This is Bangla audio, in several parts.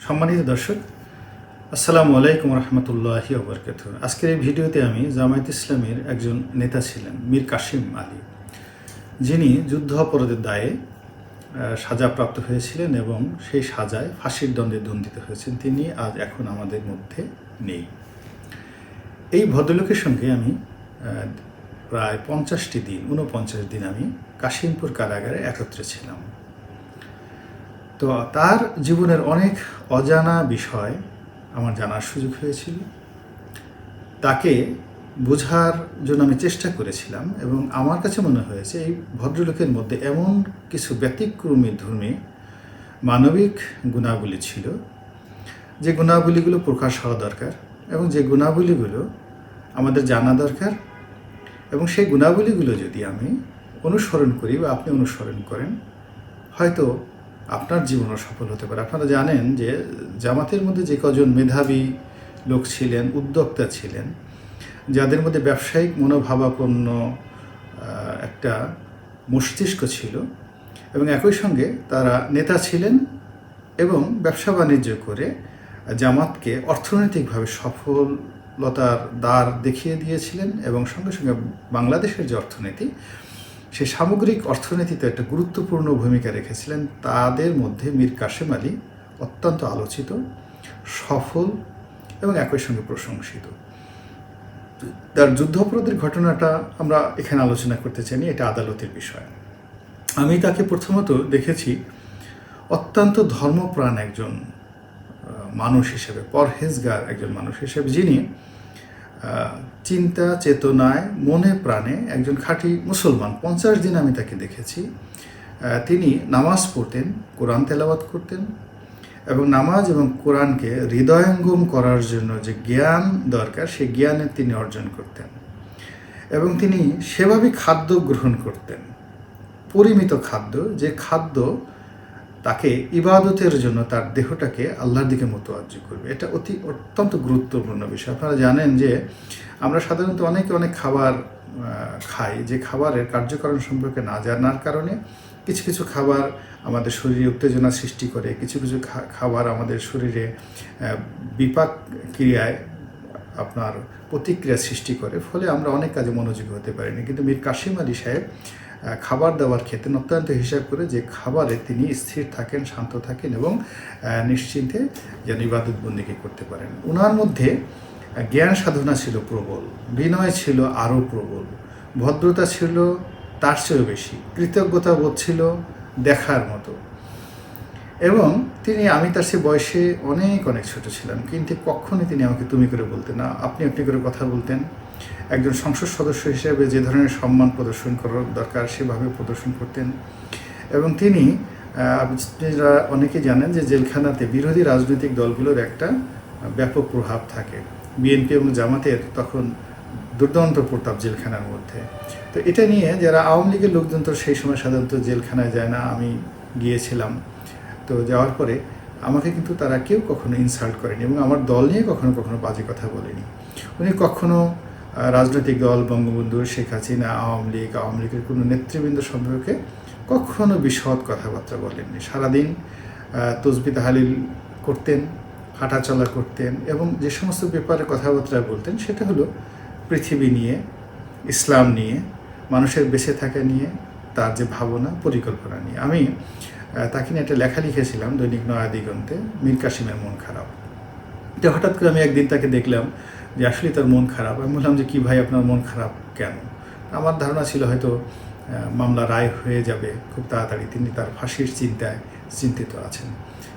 সম্মানিত দর্শক, আসসালামু আলাইকুম রহমতুল্লাহি ওয়া বারাকাতুহু। আজকের এই ভিডিওতে আমি জামায়াত ইসলামীর একজন নেতা ছিলেন মীর কাসিম আলী, যিনি যুদ্ধ অপরাধের দায়ে সাজাপ্রাপ্ত হয়েছিলেন এবং সেই সাজায় ফাঁসির দণ্ডে দণ্ডিত হয়েছেন। তিনি আজ এখন আমাদের মধ্যে নেই। এই ভদ্রলোকের সঙ্গে আমি প্রায় 49 দিন আমি কাশিমপুর কারাগারে একত্রে ছিলাম। তো তার জীবনের অনেক অজানা বিষয় আমার জানার সুযোগ হয়েছিল। তাকে বোঝার জন্য আমি চেষ্টা করেছিলাম এবং আমার কাছে মনে হয়েছে এই ভদ্রলোকের মধ্যে এমন কিছু ব্যতিক্রমী ধর্মী মানবিক গুণাবলী ছিল, যে গুণাবলীগুলো প্রকাশ হওয়া দরকার এবং যে গুণাবলীগুলো আমাদের জানা দরকার, এবং সেই গুণাবলীগুলো যদি আমি অনুসরণ করি বা আপনি অনুসরণ করেন, হয়তো আপনার জীবনও সফল হতে পারে। আপনারা জানেন যে জামাতের মধ্যে যে কজন মেধাবী লোক ছিলেন, উদ্যোক্তা ছিলেন, যাদের মধ্যে ব্যবসায়িক মনোভাবাপন্ন একটা মস্তিষ্ক ছিল এবং একই সঙ্গে তারা নেতা ছিলেন এবং ব্যবসা বাণিজ্য করে জামাতকে অর্থনৈতিকভাবে সফলতার দ্বার দেখিয়ে দিয়েছিলেন এবং সঙ্গে সঙ্গে বাংলাদেশের যে অর্থনীতি, সেই সামগ্রিক অর্থনীতিতে একটা গুরুত্বপূর্ণ ভূমিকা রেখেছিলেন। তাদের মধ্যে মীর কাসেম আলী অত্যন্ত আলোচিত, সফল এবং একই সঙ্গে প্রশংসিত। তার যুদ্ধাপরাধের ঘটনাটা আমরা এখানে আলোচনা করতে চাইনি, এটা আদালতের বিষয়। আমি তাকে প্রথমত দেখেছি অত্যন্ত ধর্মপ্রাণ একজন মানুষ হিসেবে, পরহেজগার একজন মানুষ হিসেবে, যিনি চিন্তা চেতনায় মনে প্রাণে একজন খাঁটি মুসলমান। 50 দিন আমি তাকে দেখেছি। তিনি নামাজ পড়তেন, কোরআন তেলাওয়াত করতেন এবং নামাজ এবং কোরআনকে হৃদয়ঙ্গম করার জন্য যে জ্ঞান দরকার, সেই জ্ঞানের তিনি অর্জন করতেন এবং তিনি সেভাবেই খাদ্য গ্রহণ করতেন, পরিমিত খাদ্য, যে খাদ্য তাকে ইবাদতের জন্য তার দেহটাকে আল্লাহর দিকে মোতওয়াজ্জহ করবে। এটা অত্যন্ত গুরুত্বপূর্ণ বিষয়। আপনারা জানেন যে আমরা সাধারণত অনেক খাবার খাই, যে খাবারের কার্যকারণ সম্পর্কে না জানার কারণে কিছু কিছু খাবার আমাদের শরীরে উত্তেজনা সৃষ্টি করে, কিছু কিছু খাবার আমাদের শরীরে বিপাক ক্রিয়ায় আপনার প্রতিক্রিয়া সৃষ্টি করে, ফলে আমরা অনেক কাজে মনোযোগী হতে পারিনি। কিন্তু মীর কাসিম আলী সাহেব খাবার দাবার খেতেন অত্যন্ত হিসাব করে, যে খাবারে তিনি স্থির থাকেন, শান্ত থাকেন এবং নিশ্চিন্তে যেন ইবাদত বন্দেগী করতে পারেন। ওনার মধ্যে জ্ঞান সাধনা ছিল প্রবল, বিনয় ছিল আরও প্রবল, ভদ্রতা ছিল তার চেয়েও বেশি, কৃতজ্ঞতা বোধ ছিল দেখার মতো। এবং আমি তার সে বয়সে অনেক ছোট ছিলাম, কিন্তু কখনই তিনি আমাকে তুমি করে বলতেন না, আপনি করে কথা বলতেন। একজন সংসদ সদস্য হিসেবে যে ধরনের সম্মান প্রদর্শন করার দরকার সেভাবে প্রদর্শন করতেন। এবং তিনি আপনারা অনেকেই জানেন যে জেলখানাতে বিরোধী রাজনৈতিক দলগুলোর একটা ব্যাপক প্রভাব থাকে। বিএনপি এবং জামাতের তখন দুর্দান্ত প্রতাপ জেলখানার মধ্যে। তো এটা নিয়ে যারা আওয়ামী লীগের লোকজন তো সেই সময় সাধারণত জেলখানায় যায় না, আমি গিয়েছিলাম। তো যাওয়ার পরে আমাকে কিন্তু তারা কেউ কখনো ইনসাল্ট করেনি এবং আমার দল নিয়ে কখনো বাজে কথা বলেনি। উনি কখনো রাজনৈতিক দল, বঙ্গবন্ধু, শেখ হাসিনা, আওয়ামী লীগের কোনো নেতৃবৃন্দ সম্পর্কে কখনো বিশদ কথাবার্তা বলেননি। সারাদিন তসবিহ তাহলিল করতেন, হাঁটাচলা করতেন এবং যে সমস্ত ব্যাপারে কথাবার্তা বলতেন সেটা হলো পৃথিবী নিয়ে, ইসলাম নিয়ে, মানুষের বেঁচে থাকা নিয়ে, তার যে ভাবনা পরিকল্পনা নিয়ে। আমি তাকে নিয়ে একটা লেখা লিখেছিলাম দৈনিক নয়া দিগন্তে, মীর কাসিমের মন খারাপ। তো হঠাৎ করে আমি একদিন তাকে দেখলাম যে আসলে তার মন খারাপ। আমি বললাম যে, কি ভাই আপনার মন খারাপ কেন? আমার ধারণা ছিল হয়তো মামলা রায় হয়ে যাবে খুব তাড়াতাড়ি, তিনি তার ফাঁসির চিন্তায় চিন্তিত আছেন।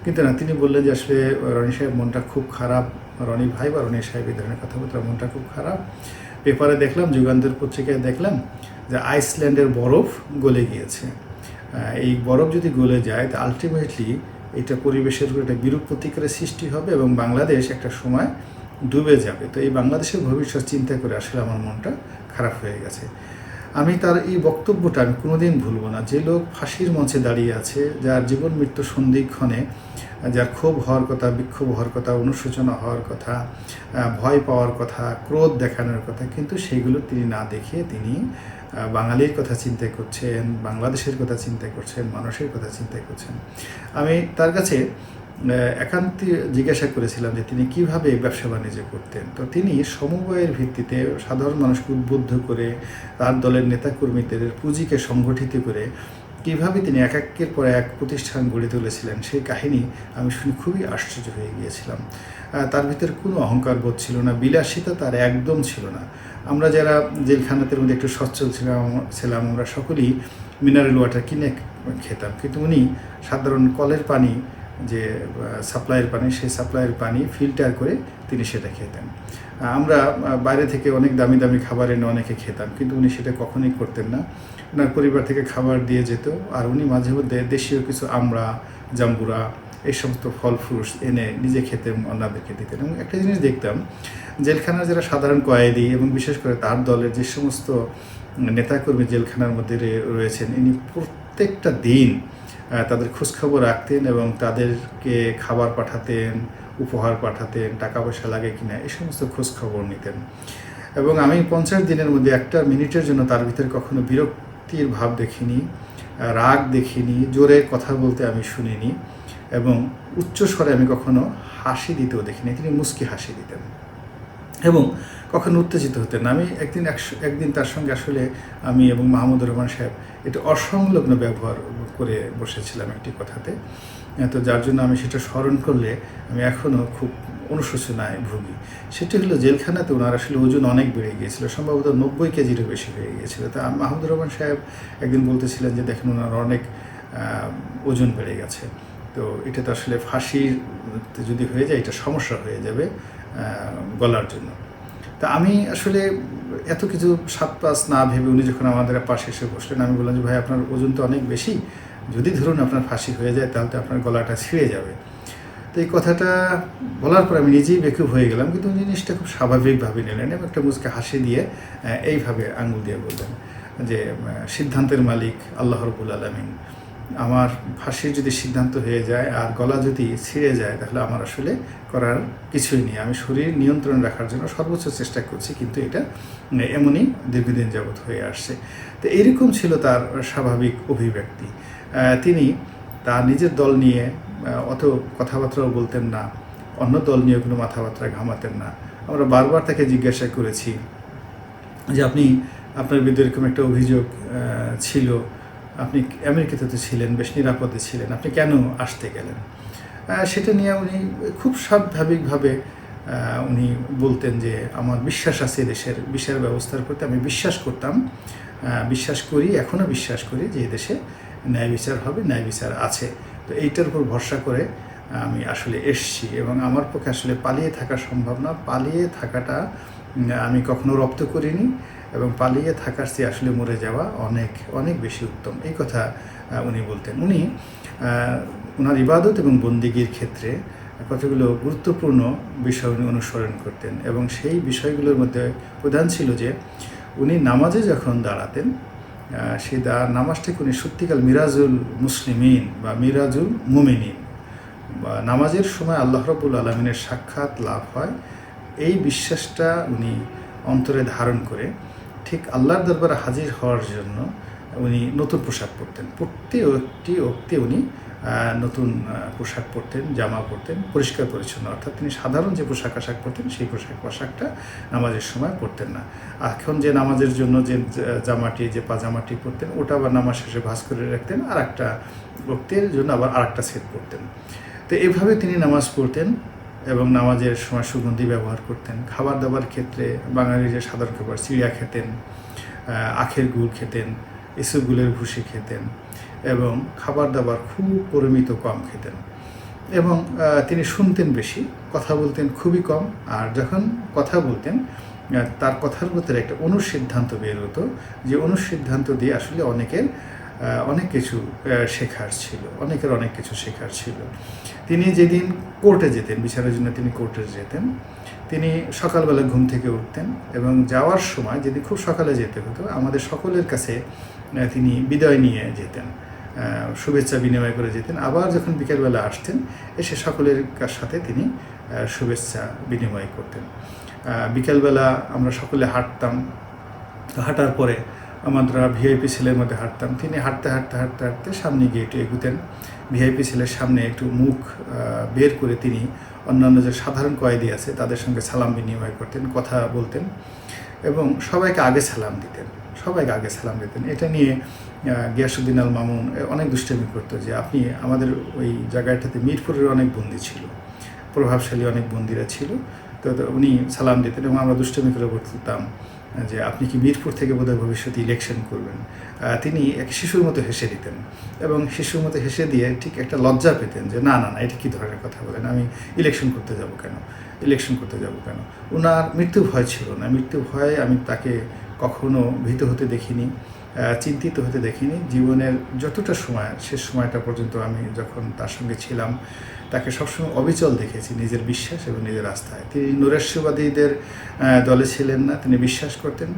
কিন্তু না, তিনি বললেন যে আসলে রনি সাহেব মনটা খুব খারাপ, রনি ভাই বা রনি সাহেব এই ধরনের কথা বলতে মনটা খুব খারাপ। পেপারে দেখলাম, যুগান্তর পত্রিকায় দেখলাম যে আইসল্যান্ডের বরফ গলে গিয়েছে। এই বরফ যদি গলে যায় তা আলটিমেটলি এটা পরিবেশের উপর একটা বিরূপ প্রতিক্রিয়া সৃষ্টি হবে এবং বাংলাদেশ একটা সময় ডুবে যাবে। তো এই বাংলাদেশের ভবিষ্যৎ চিন্তা করে আসলে আমার মনটা খারাপ হয়ে গেছে। আমি তার এই বক্তব্যটা আমি কোনোদিন ভুলব না। যে লোক ফাঁসির মঞ্চে দাঁড়িয়ে আছে, যার জীবন মৃত্যু সন্ধিক্ষণে, যার ক্ষোভ হওয়ার কথা, বিক্ষোভ হওয়ার কথা, অনুশোচনা হওয়ার কথা, ভয় পাওয়ার কথা, ক্রোধ দেখানোর কথা, কিন্তু সেইগুলো তিনি না দেখিয়ে তিনি বাঙালির কথা চিন্তা করছেন, বাংলাদেশের কথা চিন্তা করছেন, মানুষের কথা চিন্তা করছেন। আমি তার কাছে একান্তে জিজ্ঞাসা করেছিলাম যে তিনি কিভাবে ব্যবসা বাণিজ্য করতেন। তো তিনি সমবায়ের ভিত্তিতে সাধারণ মানুষকে উদ্বুদ্ধ করে তার দলের নেতাকর্মীদের পুঁজিকে সংগঠিত করে কীভাবে তিনি একের পর এক প্রতিষ্ঠান গড়ে তুলেছিলেন সেই কাহিনী আমি শুনে খুবই আশ্চর্য হয়ে গিয়েছিলাম। তার ভিতরে কোনো অহংকার বোধ ছিল না, বিলাসিতা তার একদম ছিল না। আমরা যারা জেলখানাতের মধ্যে একটু সচ্ছল ছিলাম আমরা সকলেই মিনারেল ওয়াটার কিনে খেতাম, কিন্তু উনি সাধারণ কলের পানি যে সাপ্লাইয়ের পানি, সেই সাপ্লাইয়ের পানি ফিল্টার করে তিনি সেটা খেতেন। আমরা বাইরে থেকে অনেক দামি দামি খাবার এনে অনেকে খেতাম, কিন্তু উনি সেটা কখনোই করতেন না। ওনার পরিবার থেকে খাবার দিয়ে যেত, আর উনি মাঝে মধ্যে দেশীয় কিছু আমড়া, জাম্বুরা, এই সমস্ত ফল ফ্রুটস এনে নিজে খেতেন, অন্যদেরকে দিতেন। এবং একটা জিনিস দেখতাম, জেলখানার যারা সাধারণ কয়েদি এবং বিশেষ করে তার দলের যে সমস্ত নেতাকর্মী জেলখানার মধ্যে রয়েছেন, ইনি প্রত্যেকটা দিন তাদের খোঁজখবর রাখতেন এবং তাদেরকে খাবার পাঠাতেন, উপহার পাঠাতেন, টাকা পয়সা লাগে কিনা এই সমস্ত খোঁজখবর নিতেন। এবং আমি 50 দিনের মধ্যে একটা মিনিটের জন্য তার ভিতরে কখনো বিরক্তির ভাব দেখিনি, রাগ দেখিনি, জোরে কথা বলতে আমি শুনিনি, এবং উচ্চ স্বরে আমি কখনো হাসি দিতেও দেখিনি। তিনি মুচকি হাসি দিতেন এবং কখনো উত্তেজিত হতেন না। আমি একদিন তার সঙ্গে আসলে আমি এবং মাহমুদুর রহমান সাহেব এটা অসংলগ্ন ব্যবহার করে বসেছিলাম একটি কথাতে। তো যার জন্য আমি সেটা স্মরণ করলে আমি এখনও খুব অনুশোচনায় ভুগি। সেটি হলো জেলখানাতে ওনার আসলে ওজন অনেক বেড়ে গিয়েছিল, সম্ভবত 90 কেজিরও বেশি হয়ে গিয়েছিল। তা মাহমুদুর রহমান সাহেব একদিন বলতেছিলেন যে দেখেন ওনার অনেক ওজন বেড়ে গেছে, তো এটা তো আসলে ফাঁসির যদি হয়ে যায় এটা সমস্যা হয়ে যাবে গলার জন্য। তা আমি আসলে এত কিছু সাত পাঁচ না ভেবে উনি যখন আমাদের পাশে এসে বসলেন, আমি বললাম যে ভাই আপনার ওজন তো অনেক বেশি, যদি ধরুন আপনার ফাঁসি হয়ে যায় তাহলে তো আপনার গলাটা ছিঁড়ে যাবে। তো এই কথাটা বলার পর আমি নিজেই বেকুব হয়ে গেলাম, কিন্তু জিনিসটা খুব স্বাভাবিকভাবে নিলেন এবং একটা মুচকে হাসি দিয়ে এইভাবে আঙুল দিয়ে বললেন যে সিদ্ধান্তের মালিক আল্লাহ রাব্বুল আলামিন, আমার ফাঁসির যদি সিদ্ধান্ত হয়ে যায় আর গলা যদি ছিঁড়ে যায় তাহলে আমার আসলে করার কিছুই নেই। আমি শরীর নিয়ন্ত্রণ রাখার জন্য সর্বোচ্চ চেষ্টা করছি, কিন্তু এটা এমনই দীর্ঘদিন যাবৎ হয়ে আসছে। তো এরকম ছিল তার স্বাভাবিক অভিব্যক্তি। তিনি তার নিজের দল নিয়ে অত কথাবার্তাও বলতেন না, অন্য দল নিয়ে কোনো মাথাবার্তা ঘামাতেন না। আমরা বারবার তাকে জিজ্ঞাসা করেছি যে আপনার বিরুদ্ধে এরকম একটা অভিযোগ ছিল, আপনি আমেরিকাতে তো ছিলেন, বেশ নিরাপদে ছিলেন, আপনি কেন আসতে গেলেন? সেটা নিয়ে উনি খুব স্বাভাবিকভাবে উনি বলতেন যে আমার বিশ্বাস আছে দেশের বিচার ব্যবস্থার প্রতি, আমি বিশ্বাস করতাম, বিশ্বাস করি, এখনও বিশ্বাস করি যে এই দেশে ন্যায় বিচার হবে, ন্যায় বিচার আছে। তো এইটার উপর ভরসা করে আমি আসলে এসছি এবং আমার পক্ষে আসলে পালিয়ে থাকা সম্ভব না। পালিয়ে থাকাটা আমি কখনো রপ্ত করিনি এবং পালিয়ে থাকার চেয়ে আসলে মরে যাওয়া অনেক অনেক বেশি উত্তম, এই কথা উনি বলতেন। উনি ওনার ইবাদত এবং বন্দিগির ক্ষেত্রে কতগুলো গুরুত্বপূর্ণ বিষয় উনি অনুসরণ করতেন এবং সেই বিষয়গুলোর মধ্যে প্রধান ছিল যে উনি নামাজে যখন দাঁড়াতেন সেই নামাজটাকে উনি সত্যিকার মিরাজুল মুসলিমিন বা মিরাজুল মুমিনিন বা নামাজের সময় আল্লাহ রাব্বুল আলামিনের সাক্ষাৎ লাভ হয়, এই বিশ্বাসটা উনি অন্তরে ধারণ করে ঠিক আল্লাহর দরবারে হাজির হওয়ার জন্য উনি নতুন পোশাক পরতেন। প্রত্যেকটি উনি নতুন পোশাক পরতেন, জামা পরতেন, পরিষ্কার পরিচ্ছন্ন, অর্থাৎ তিনি সাধারণ যে পোশাক আশাক পরতেন সেই পোশাকটা নামাজের সময় পরতেন না। এখন যে নামাজের জন্য যে জামাটি, যে পাজামাটি পরতেন ওটা আবার নামাজ শেষে ভাঁজ করে রাখতেন, আর একটা বক্তের জন্য আবার আরেকটা সেট পরতেন। তো এইভাবে তিনি নামাজ পড়তেন এবং নামাজের সময় সুগন্ধি ব্যবহার করতেন। খাবার দাবার ক্ষেত্রে বাঙালির যে সাধারণ খাবার, চিড়িয়া খেতেন, আখের গুড় খেতেন, ইসবগুলের ভুসি খেতেন এবং খাবার দাবার খুব পরিমিত কম খেতেন এবং তিনি শুনতেন বেশি, কথা বলতেন খুবই কম। আর যখন কথা বলতেন তার কথার ভিতরে একটা অনুসিদ্ধান্ত বের হতো, যে অনুসিদ্ধান্ত দিয়ে আসলে অনেকের অনেক কিছু শেখার ছিল, অনেকের অনেক কিছু শেখার ছিল। তিনি যেদিন কোর্টে যেতেন, বিচারের জন্য তিনি কোর্টে যেতেন, তিনি সকালবেলা ঘুম থেকে উঠতেন এবং যাওয়ার সময় যদি খুব সকালে যেতে হতো আমাদের সকলের কাছে তিনি বিদায় নিয়ে যেতেন, শুভেচ্ছা বিনিময় করে যেতেন। আবার যখন বিকেলবেলা আসতেন এসে সকলের সাথে তিনি শুভেচ্ছা বিনিময় করতেন। বিকেলবেলা আমরা সকলে হাঁটতাম, হাঁটার পরে আমরা ভিআইপি সেলের মধ্যে হাঁটতাম। তিনি হাঁটতে হাঁটতে হাঁটতে হাঁটতে সামনে গিয়ে একটু এগুতেন। ভিআইপি সেলের সামনে একটু মুখ বের করে তিনি অন্যান্য যে সাধারণ কয়েদি আছে তাদের সঙ্গে সালাম বিনিময় করতেন, কথা বলতেন এবং সবাইকে আগে সালাম দিতেন। এটা নিয়ে গিয়াসউদ্দিন আল মামুন অনেক দুষ্টামি করতো যে আপনি আমাদের ওই জায়গাটাতে মিরপুরের অনেক বন্দী ছিল, প্রভাবশালী অনেক বন্দীরা ছিল, তো উনি সালাম দিতেন এবং আমরা দুষ্টামি করে বলতাম যে আপনি কি মিরপুর থেকে বোধহয় ভবিষ্যতে ইলেকশন করবেন। তিনি এক শিশুর মতো হেসে দিতেন এবং শিশুর মতো হেসে দিয়ে ঠিক একটা লজ্জা পেতেন যে না না না এটা কী ধরনের কথা বলেন, আমি ইলেকশন করতে যাব কেন। ওনার মৃত্যু ভয় ছিল না, মৃত্যু ভয়ে আমি তাকে কখনো ভীত হতে দেখিনি, চিন্তিত হতে দেখিনি। জীবনের যতটা সময়, শেষ সময়টা পর্যন্ত আমি যখন তার সঙ্গে ছিলাম, তাকে সবসময় অবিচল দেখেছি নিজের বিশ্বাস এবং নিজের আস্থায়। তিনি নৈরাশ্যবাদীদের দলে ছিলেন না, তিনি বিশ্বাস করতেন।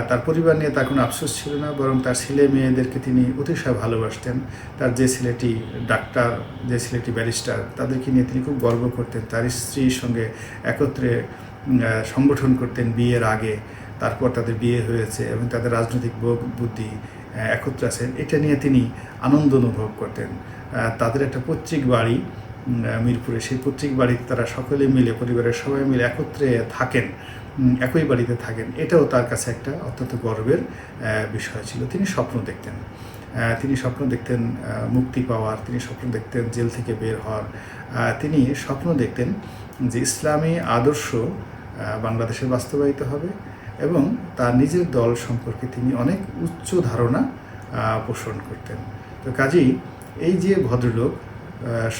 তার পরিবার নিয়ে তার কোনো আফসোস ছিল না, বরং তার ছেলে মেয়েদেরকে তিনি অতিশয় ভালোবাসতেন। তার যে ছেলেটি ডাক্তার, যে ছেলেটি ব্যারিস্টার, তাদেরকে নিয়ে তিনি খুব গর্ব করতেন। তার স্ত্রীর সঙ্গে একত্রে সংগঠন করতেন বিয়ের আগে, তারপর তাদের বিয়ে হয়েছে এবং তাদের রাজনৈতিক বুদ্ধি একত্রে আছেন, এটা নিয়ে তিনি আনন্দ অনুভব করতেন। তাদের একটা পৈতৃক বাড়ি মিরপুরে, সেই পৈতৃক বাড়িতে তারা সকলে মিলে, পরিবারের সবাই মিলে একত্রে থাকেন, একই বাড়িতে থাকেন, এটাও তার কাছে একটা অত্যন্ত গর্বের বিষয় ছিল। তিনি স্বপ্ন দেখতেন মুক্তি পাওয়ার, তিনি স্বপ্ন দেখতেন জেল থেকে বের হওয়ার, তিনি স্বপ্ন দেখতেন যে ইসলামী আদর্শ বাংলাদেশে বাস্তবায়িত হবে এবং তার নিজের দল সম্পর্কে তিনি অনেক উচ্চ ধারণা পোষণ করতেন। তো কাজেই এই যে ভদ্রলোক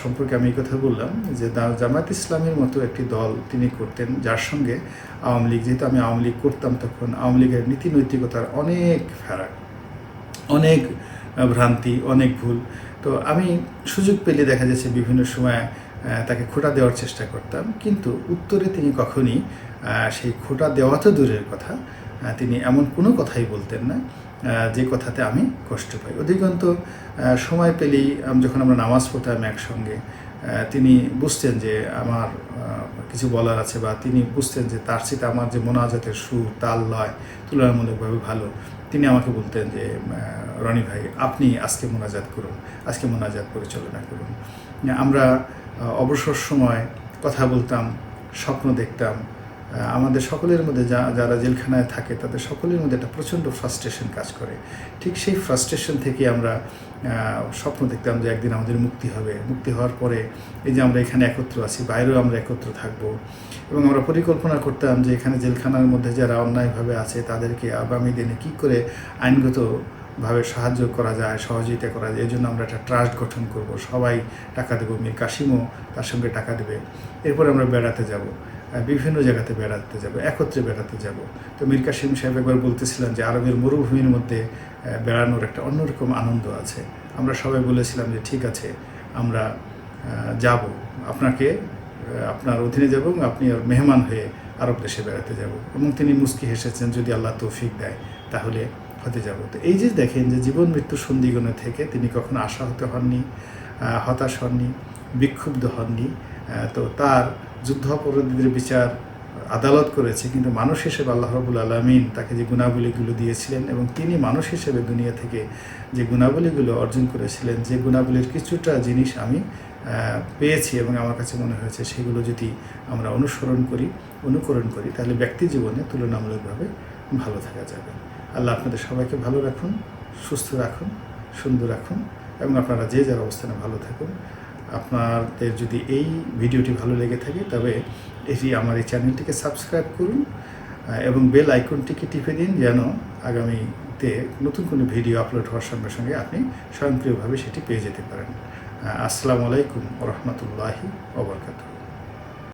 সম্পর্কে আমি এই কথা বললাম যে জামায়াত ইসলামের মতো একটি দল তিনি করতেন, যার সঙ্গে আওয়ামী লীগ, যেহেতু আমি আওয়ামী লীগ করতাম তখন, আওয়ামী লীগের নীতি নৈতিকতার অনেক ফারাক, অনেক ভ্রান্তি, অনেক ভুল। তো আমি সুযোগ পেলে দেখা যাচ্ছে বিভিন্ন সময় তাকে খোঁটা দেওয়ার চেষ্টা করতাম, কিন্তু উত্তরে তিনি কখনই সেই খোঁটা দেওয়া তো দূরের কথা, তিনি এমন কোনো কথাই বলতেন না যে কথাতে আমি কষ্ট পাই। অধিকাংশ সময় পেলেই যখন আমরা নামাজ পড়তাম একসঙ্গে, তিনি বুঝতেন যে আমার কিছু বলার আছে, বা তিনি বুঝতেন যে তার সাথে আমার যে মোনাজাতের সুর, তাল, লয় তুলনামূলকভাবে ভালো। তিনি আমাকে বলতেন যে রনি ভাই আপনি আজকে মোনাজাত করুন, আজকে মোনাজাত পরিচালনা করুন। আমরা অবসর সময় কথা বলতাম, স্বপ্ন দেখতাম। আমাদের সকলের মধ্যে যারা জেলখানায় থাকে তাদের সকলের মধ্যে একটা প্রচণ্ড ফ্রাস্ট্রেশন কাজ করে। ঠিক সেই ফ্রাস্ট্রেশন থেকে আমরা স্বপ্ন দেখতাম যে একদিন আমাদের মুক্তি হবে। মুক্তি হওয়ার পরে এই যে আমরা এখানে একত্র আছি, বাইরেও আমরা একত্র থাকব, এবং আমরা পরিকল্পনা করতাম যে এখানে জেলখানার মধ্যে যারা অন্যায়ভাবে আছে তাদেরকে আগামী দিনে কী করে আইনগতভাবে সাহায্য করা যায়, সহযোগিতা করা যায়। এই জন্য আমরা একটা ট্রাস্ট গঠন করব, সবাই টাকা দেবো, মীর কাসিমও তার সঙ্গে টাকা দেবে। এরপর আমরা বেড়াতে যাব, বিভিন্ন জায়গাতে বেড়াতে যাব, একত্রে বেড়াতে যাব। তো মীর কাসিম সাহেব একবার বলতেছিলেন যে আরবের মরুভূমির মধ্যে বেড়ানোর একটা অন্যরকম আনন্দ আছে। আমরা সবাই বলেছিলাম যে ঠিক আছে আমরা যাব, আপনার অধীনে যাব এবং আপনি মেহমান হয়ে আরব দেশে বেড়াতে যাব। এবং তিনি মুস্কি হেসেছেন, যদি আল্লাহ তৌফিক দেয় তাহলে হতে যাব। তো এই যে দেখেন যে জীবন মৃত্যু সন্ধিগণে থেকে তিনি কখনো আশাহত হননি, হতাশ হননি, বিক্ষুব্ধ হননি। তো তার যুদ্ধাপরাধীদের বিচার আদালত করেছে, কিন্তু মানুষ হিসেবে আল্লাহ রাব্বুল আলামিন তাকে যে গুণাবলীগুলো দিয়েছিলেন এবং তিনি মানুষ হিসেবে দুনিয়া থেকে যে গুণাবলীগুলো অর্জন করেছিলেন, যে গুণাবলীর কিছুটা জিনিস আমি পেয়েছি এবং আমার কাছে মনে হয়েছে সেগুলো যদি আমরা অনুকরণ করি তাহলে ব্যক্তি জীবনে তুলনামূলকভাবে ভালো থাকা যাবে। আল্লাহ আপনাদের সবাইকে ভালো রাখুন, সুস্থ রাখুন, সুন্দর রাখুন এবং আপনারা যে যার অবস্থানে ভালো থাকুন। আপনাদের যদি এই ভিডিওটি ভালো লেগে থাকে তবে আমার এই চ্যানেলটিকে সাবস্ক্রাইব করুন এবং বেল আইকনটিকে টিপে দিন, যেন আগামীতে নতুন কোনো ভিডিও আপলোড হওয়ার সঙ্গে সঙ্গে আপনি স্বয়ংক্রিয়ভাবে সেটি পেয়ে যেতে পারেন। আসসালামু আলাইকুম ওয়া রাহমাতুল্লাহি ওয়া বারাকাতুহু।